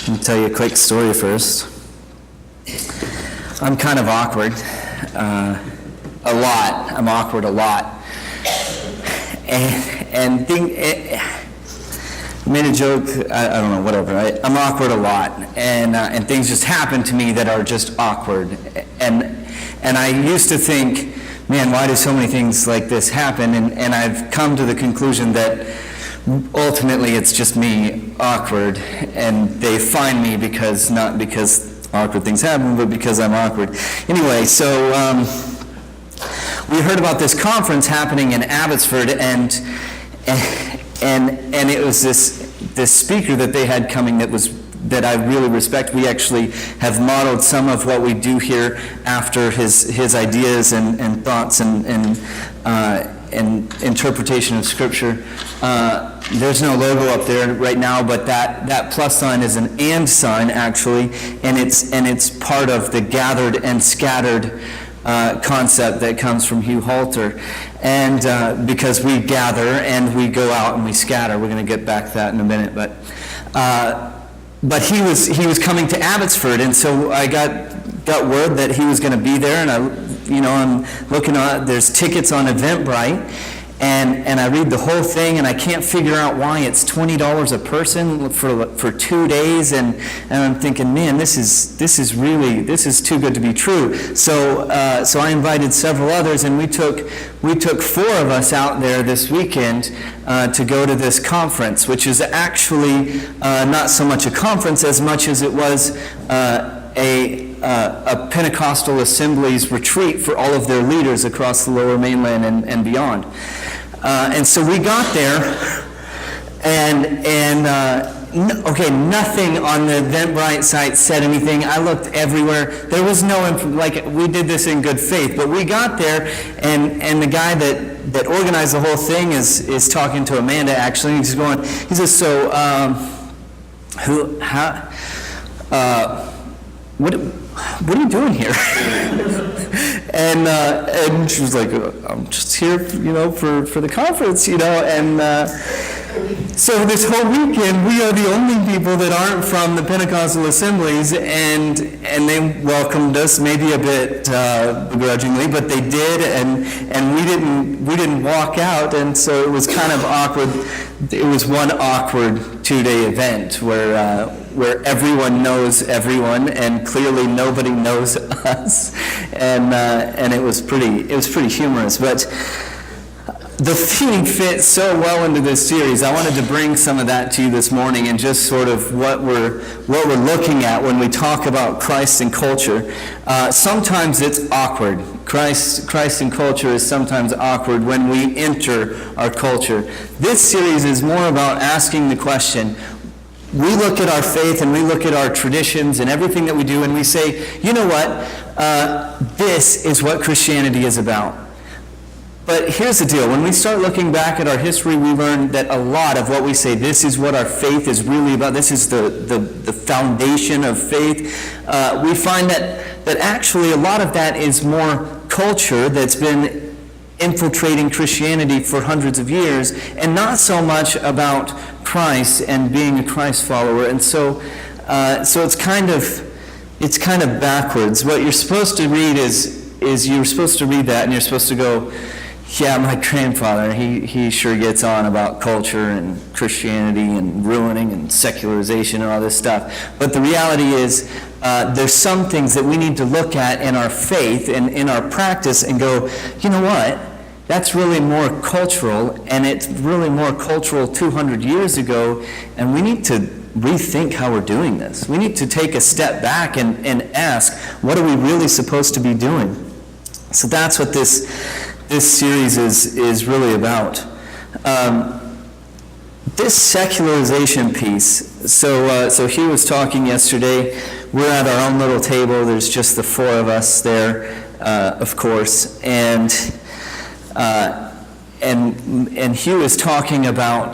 Let me tell you a quick story first. I'm kind of awkward. A lot. I'm awkward a lot. And made a joke, I don't know, whatever. I'm awkward a lot. And things just happen to me that are just awkward. And I used to think, man, why do so many things like this happen? And I've come to the conclusion that ultimately it's just me awkward, and they find me not because awkward things happen, but because I'm awkward. Anyway, so we heard about this conference happening in Abbotsford, and it was this speaker that they had coming that I really respect. We actually have modeled some of what we do here after his ideas and thoughts and interpretation of Scripture. There's no logo up there right now, but that plus sign is an and sign actually, and it's part of the gathered and scattered concept that comes from Hugh Halter. And because we gather and we go out and we scatter, we're going to get back to that in a minute, but he was coming to Abbotsford, and so I got word that he was going to be there, and I'm looking at, there's tickets on Eventbrite, and I read the whole thing, and I can't figure out why it's $20 a person for 2 days, and I'm thinking, man, this is too good to be true. So I invited several others, and we took 4 of us out there this weekend to go to this conference, which is actually not so much a conference as much as it was a Pentecostal Assembly's retreat for all of their leaders across the Lower Mainland and beyond. And so we got there, nothing on the Eventbrite site said anything. I looked everywhere. There was no, we did this in good faith, but we got there, and the guy that organized the whole thing is talking to Amanda, actually, and he says, so, what are you doing here? and she was like, I'm just here, for the conference, and so this whole weekend we are the only people that aren't from the Pentecostal assemblies, and they welcomed us maybe a bit begrudgingly, but they did, and we didn't walk out, and so it was kind of awkward. It was one awkward 2-day event where everyone knows everyone, and clearly nobody knows us, and it was pretty humorous. But the theme fits so well into this series. I wanted to bring some of that to you this morning, and just sort of what we're looking at when we talk about Christ and culture. Sometimes it's awkward. Christ and culture is sometimes awkward when we enter our culture. This series is more about asking the question. We look at our faith and we look at our traditions and everything that we do, and we say, you know what? This is what Christianity is about. But here's the deal. When we start looking back at our history, we learn that a lot of what we say, this is what our faith is really about, this is the foundation of faith, we find that actually a lot of that is more culture that's been infiltrating Christianity for hundreds of years, and not so much about Christ and being a Christ follower. And so it's kind of backwards. What you're supposed to read is you're supposed to read that, and you're supposed to go, yeah, my grandfather, he sure gets on about culture and Christianity and ruining and secularization and all this stuff. But the reality is there's some things that we need to look at in our faith and in our practice and go, you know what? That's really more cultural, and it's really more cultural 200 years ago, and we need to rethink how we're doing this. We need to take a step back and ask, what are we really supposed to be doing? So that's what this series is really about. This secularization piece, so he was talking yesterday, we're at our own little table, there's just the 4 of us there, of course, and he was talking about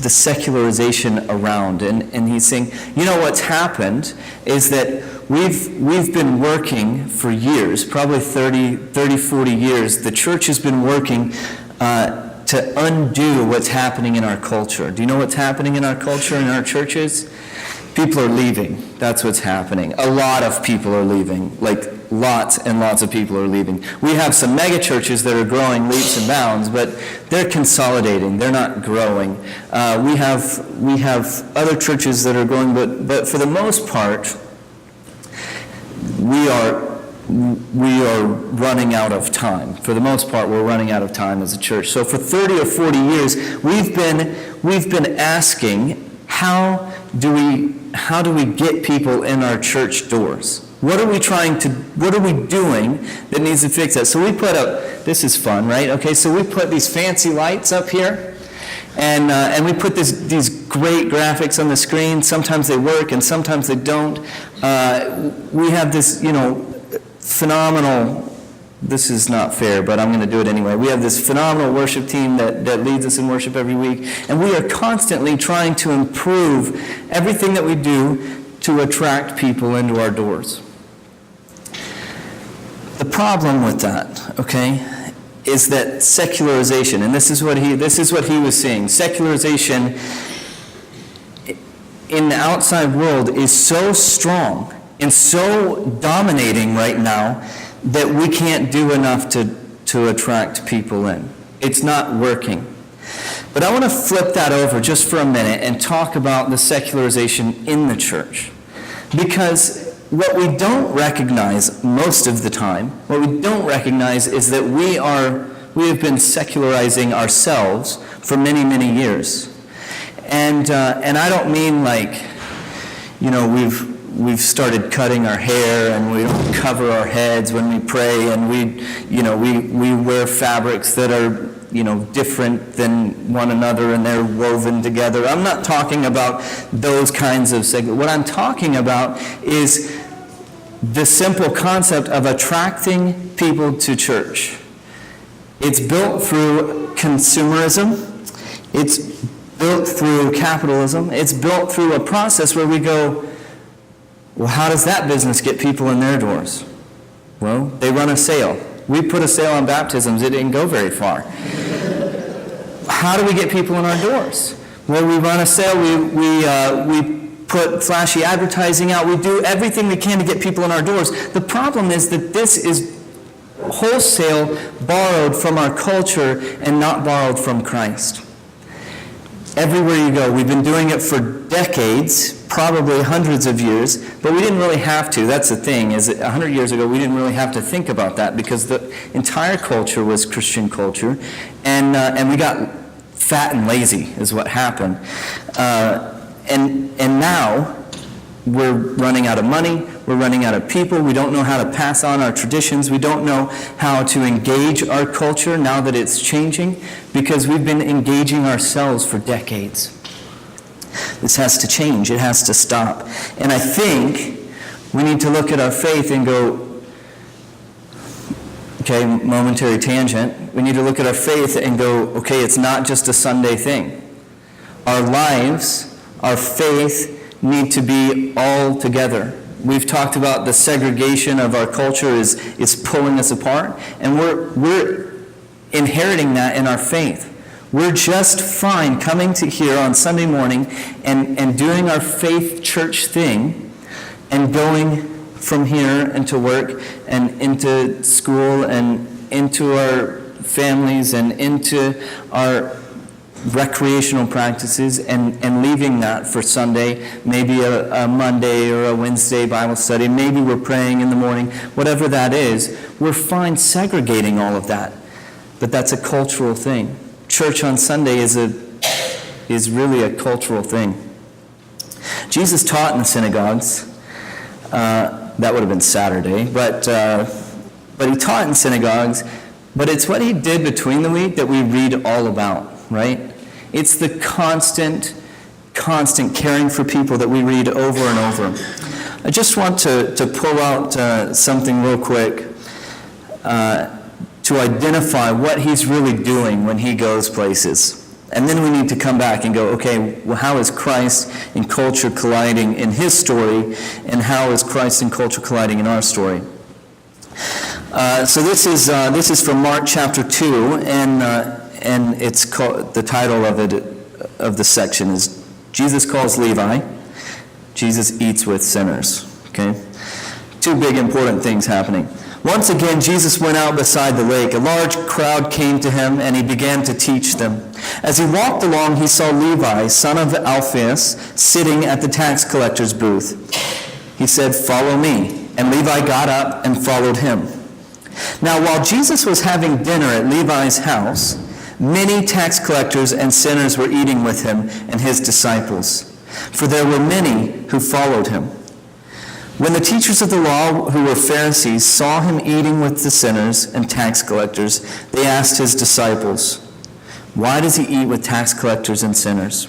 the secularization around, and he's saying, you know, what's happened is that we've been working for years, probably 30, 40 years. The church has been working to to undo what's happening in our culture. Do you know what's happening in our culture, in our churches? People are leaving. That's what's happening. A lot of people are leaving. Like lots and lots of people are leaving. We have some mega churches that are growing leaps and bounds, but they're consolidating. They're not growing. We have other churches that are growing, but for the most part, we are running out of time. For the most part, we're running out of time as a church. So for 30 or 40 years, we've been asking, how do we get people in our church doors? What are we doing that needs to fix that? So we put up, this is fun, right? Okay, so we put these fancy lights up here, and we put these great graphics on the screen. Sometimes they work and sometimes they don't. We have this, phenomenal, this is not fair, but I'm going to do it anyway. We have this phenomenal worship team that leads us in worship every week, and we are constantly trying to improve everything that we do to attract people into our doors. The problem with that, okay, is that secularization, and this is what he was seeing. Secularization in the outside world is so strong and so dominating right now that we can't do enough to attract people in. It's not working. But I want to flip that over just for a minute and talk about the secularization in the church. Because what we don't recognize most of the time, what we don't recognize is that we have been secularizing ourselves for many, many years. And I don't mean like, we've started cutting our hair and we don't cover our heads when we pray, and we wear fabrics that are different than one another and they're woven together. I'm not talking about those kinds of what I'm talking about is the simple concept of attracting people to church. It's built through consumerism. It's built through capitalism. It's built through a process where we go, well, how does that business get people in their doors? Well, they run a sale. We put a sale on baptisms. It didn't go very far. How do we get people in our doors? Well, we run a sale. We put flashy advertising out. We do everything we can to get people in our doors. The problem is that this is wholesale borrowed from our culture and not borrowed from Christ. Everywhere you go, we've been doing it for decades, probably hundreds of years, but we didn't really have to. That's the thing, is that 100 years ago, we didn't really have to think about that because the entire culture was Christian culture, and we got fat and lazy is what happened. And now we're running out of money, we're running out of people, we don't know how to pass on our traditions, we don't know how to engage our culture now that it's changing, because we've been engaging ourselves for decades. This has to change, it has to stop. And I think we need to look at our faith and go, okay, momentary tangent, we need to look at our faith and go, okay, it's not just a Sunday thing. Our lives, our faith, need to be all together. We've talked about the segregation of our culture is pulling us apart, and we're inheriting that in our faith. We're just fine coming to here on Sunday morning and doing our faith church thing and going from here into work and into school and into our families and into our recreational practices and leaving that for Sunday, maybe a Monday or a Wednesday Bible study, maybe we're praying in the morning, whatever that is, we're fine segregating all of that. But that's a cultural thing. Church on Sunday is really a cultural thing. Jesus taught in the synagogues. That would have been Saturday, but he taught in synagogues, but it's what he did between the week that we read all about, right? It's the constant caring for people that we read over and over. I just want to pull out something real quick to identify what he's really doing when he goes places. And then we need to come back and go, okay, well, how is Christ and culture colliding in his story, and how is Christ and culture colliding in our story? So this is from Mark chapter 2, and it's called, the title of the section is Jesus Calls Levi, Jesus Eats with Sinners. Okay? Two big important things happening. Once again, Jesus went out beside the lake. A large crowd came to him, and he began to teach them. As he walked along, he saw Levi, son of Alphaeus, sitting at the tax collector's booth. He said, "Follow me." And Levi got up and followed him. Now, while Jesus was having dinner at Levi's house, many tax collectors and sinners were eating with him and his disciples, for there were many who followed him. When the teachers of the law, who were Pharisees, saw him eating with the sinners and tax collectors, they asked his disciples, "Why does he eat with tax collectors and sinners?"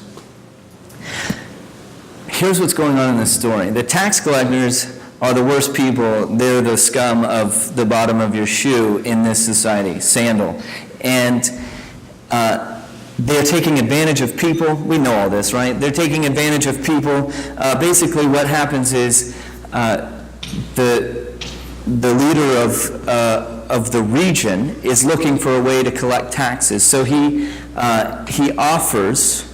Here's what's going on in this story. The tax collectors are the worst people. They're the scum of the bottom of your shoe in this society, sandal. And they're taking advantage of people. We know all this, right? They're taking advantage of people. Basically, what happens is the leader of the region is looking for a way to collect taxes. So he offers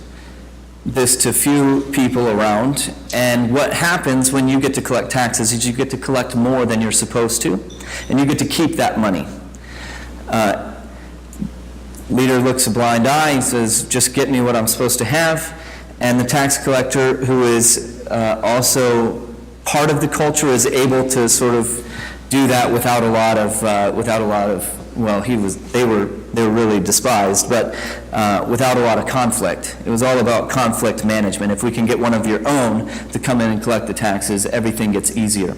this to few people around, and what happens when you get to collect taxes is you get to collect more than you're supposed to, and you get to keep that money. Leader looks a blind eye. He says, "Just get me what I'm supposed to have." And the tax collector, who is also part of the culture, is able to sort of do that without a lot of well, they were really despised, but without a lot of conflict. It was all about conflict management. If we can get one of your own to come in and collect the taxes, everything gets easier.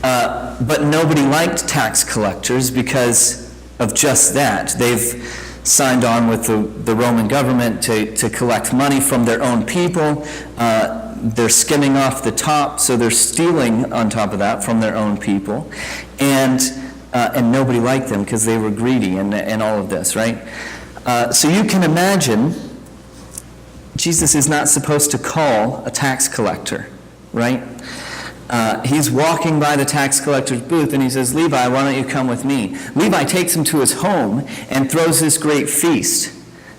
But nobody liked tax collectors because of just that. They've signed on with the Roman government to collect money from their own people. They're skimming off the top, so they're stealing on top of that from their own people. And nobody liked them because they were greedy and all of this, right? So you can imagine Jesus is not supposed to call a tax collector, right? He's walking by the tax collector's booth and he says, "Levi, why don't you come with me?" Levi takes him to his home and throws this great feast.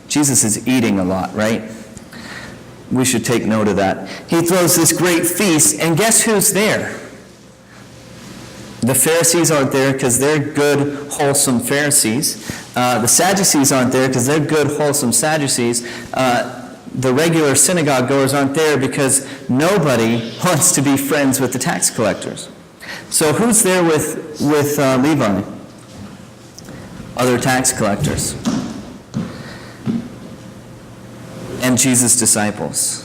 Jesus is eating a lot, right? We should take note of that. He throws this great feast, and guess who's there? The Pharisees aren't there because they're good, wholesome Pharisees. The Sadducees aren't there because they're good, wholesome Sadducees. The regular synagogue goers aren't there because nobody wants to be friends with the tax collectors. So who's there with Levi? Other tax collectors. And Jesus' disciples.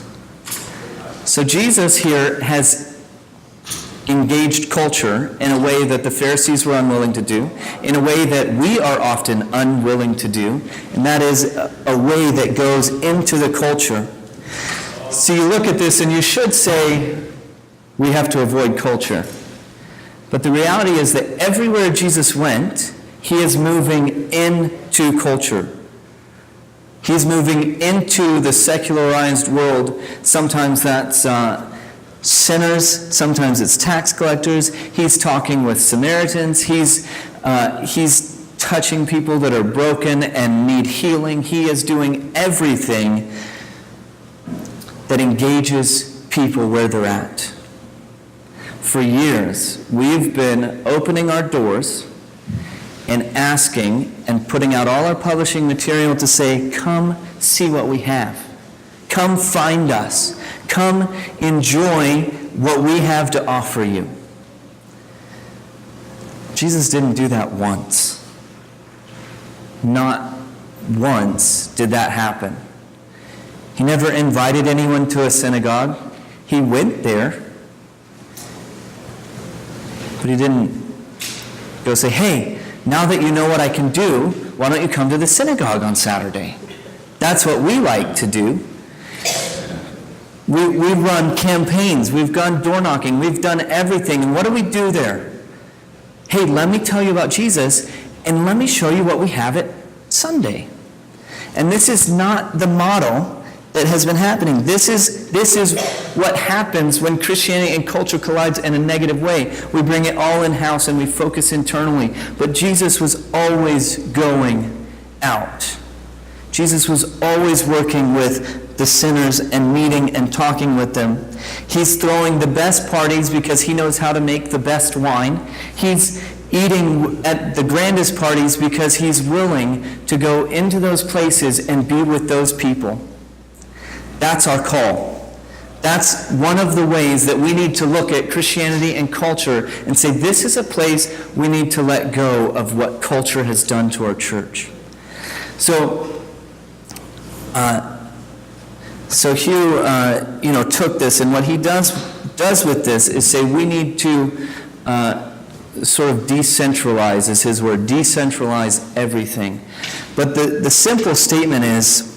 So Jesus here has engaged culture in a way that the Pharisees were unwilling to do, in a way that we are often unwilling to do, and that is a way that goes into the culture. So you look at this and you should say, we have to avoid culture. But the reality is that everywhere Jesus went, he is moving into culture. He's moving into the secularized world. Sometimes that's sinners, sometimes it's tax collectors. He's talking with Samaritans. He's touching people that are broken and need healing. He is doing everything that engages people where they're at. For years, we've been opening our doors and asking and putting out all our publishing material to say, "Come see what we have. Come find us. Come enjoy what we have to offer you." Jesus didn't do that once. Not once did that happen. He never invited anyone to a synagogue. He went there, but he didn't go say, "Hey, now that you know what I can do, why don't you come to the synagogue on Saturday?" That's what we like to do. We've run campaigns, we've gone door knocking, we've done everything. And what do we do there? Hey, let me tell you about Jesus, and let me show you what we have at Sunday. And this is not the model that has been happening. This is what happens when Christianity and culture collides in a negative way. We bring it all in-house and we focus internally. But Jesus was always going out. Jesus was always working with the sinners and meeting and talking with them. He's throwing the best parties because he knows how to make the best wine. He's eating at the grandest parties because he's willing to go into those places and be with those people. That's our call. That's one of the ways that we need to look at Christianity and culture and say, this is a place we need to let go of what culture has done to our church. So Hugh, took this, and what he does with this is say we need to sort of decentralize, is his word, decentralize everything. But the simple statement is,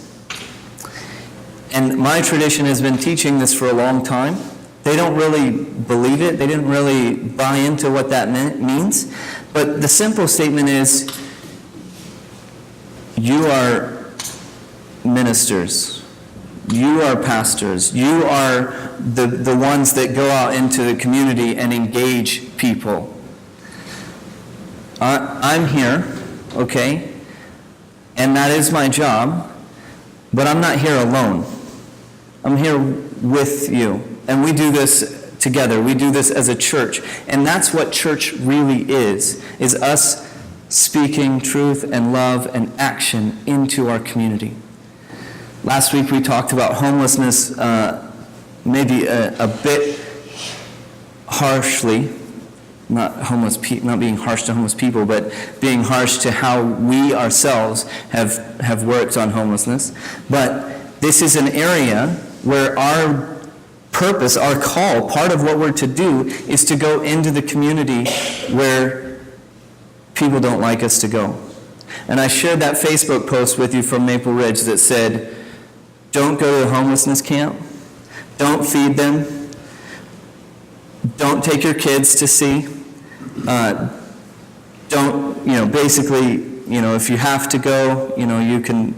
and my tradition has been teaching this for a long time, they don't really believe it, they didn't really buy into what that means, but the simple statement is, you are ministers, you are pastors, you are the ones that go out into the community and engage people. I'm here, okay, and that is my job, but I'm not here alone. I'm here with you, and we do this together. We do this as a church, and that's what church really is us speaking truth and love and action into our community. Last week we talked about homelessness, maybe a bit harshly, not being harsh to homeless people, but being harsh to how we ourselves have worked on homelessness. But this is an area where our purpose, our call, part of what we're to do is to go into the community where people don't like us to go. And I shared that Facebook post with you from Maple Ridge that said, don't go to a homelessness camp, don't feed them, don't take your kids to see, don't, basically, if you have to go, you can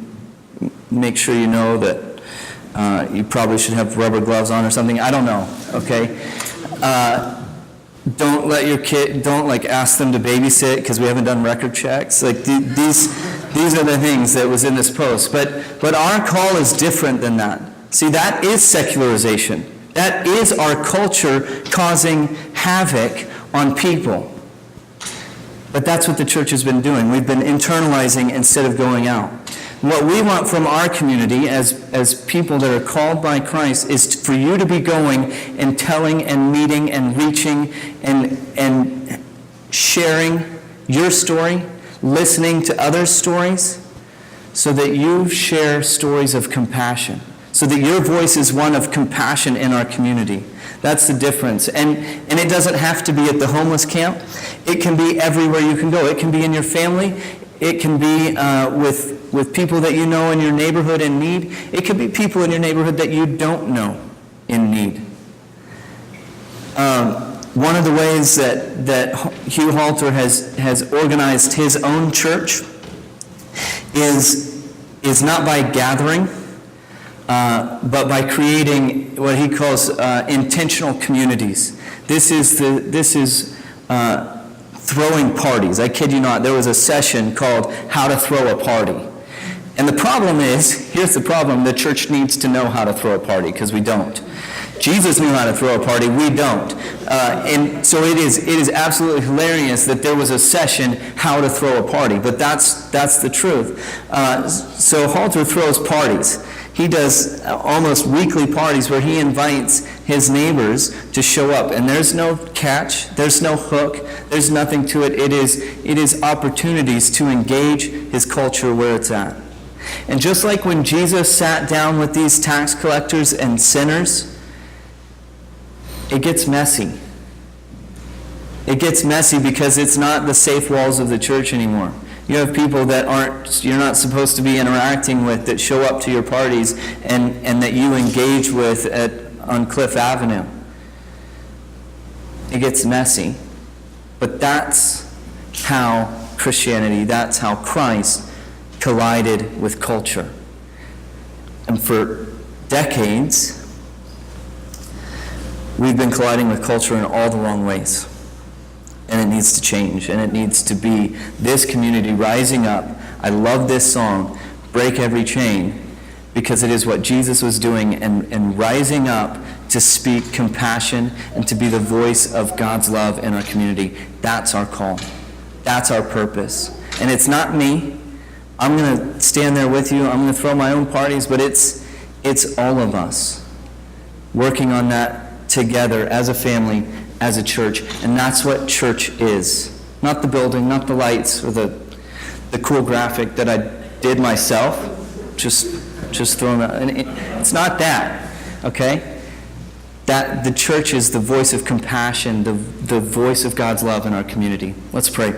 make sure you know that you probably should have rubber gloves on or something. I don't know, okay? Don't let your kid, don't ask them to babysit because we haven't done record checks. These are the things that was in this post. But our call is different than that. See, that is secularization. That is our culture causing havoc on people. But that's what the church has been doing. We've been internalizing instead of going out. What we want from our community as people that are called by Christ is for you to be going and telling and meeting and reaching and sharing your story, listening to others' stories, so that you share stories of compassion, so that your voice is one of compassion in our community. That's the difference. And it doesn't have to be at the homeless camp. It can be everywhere you can go. It can be in your family. It can be with people that you know in your neighborhood in need. It could be people in your neighborhood that you don't know in need. One of the ways that Hugh Halter has organized his own church is not by gathering, but by creating what he calls intentional communities. This is throwing parties. I kid you not, there was a session called How to Throw a Party. And the problem is, here's the problem, the church needs to know how to throw a party, because we don't. Jesus knew how to throw a party, we don't. And so it is absolutely hilarious that there was a session, How to Throw a Party, but that's the truth. So Halter throws parties. He does almost weekly parties where he invites his neighbors to show up. And there's no catch, there's no hook, there's nothing to it. It is opportunities to engage his culture where it's at. And just like when Jesus sat down with these tax collectors and sinners, it gets messy. It gets messy because it's not the safe walls of the church anymore. You have people that you're not supposed to be interacting with, that show up to your parties and that you engage with on Cliff Avenue. It gets messy. But that's how Christianity, that's how Christ collided with culture. And for decades, we've been colliding with culture in all the wrong ways. And it needs to change, and it needs to be this community rising up. I love this song, break every chain, because it is what Jesus was doing and rising up to speak compassion and to be the voice of God's love in our community. That's our call. That's our purpose. And it's not me. I'm going to stand there with you. I'm going to throw my own parties, but it's all of us working on that together as a family, as a church. And that's what church is. Not the building, not the lights, or the cool graphic that I did myself. Just throwing that. And it's not that, okay? That the church is the voice of compassion, the voice of God's love in our community. Let's pray.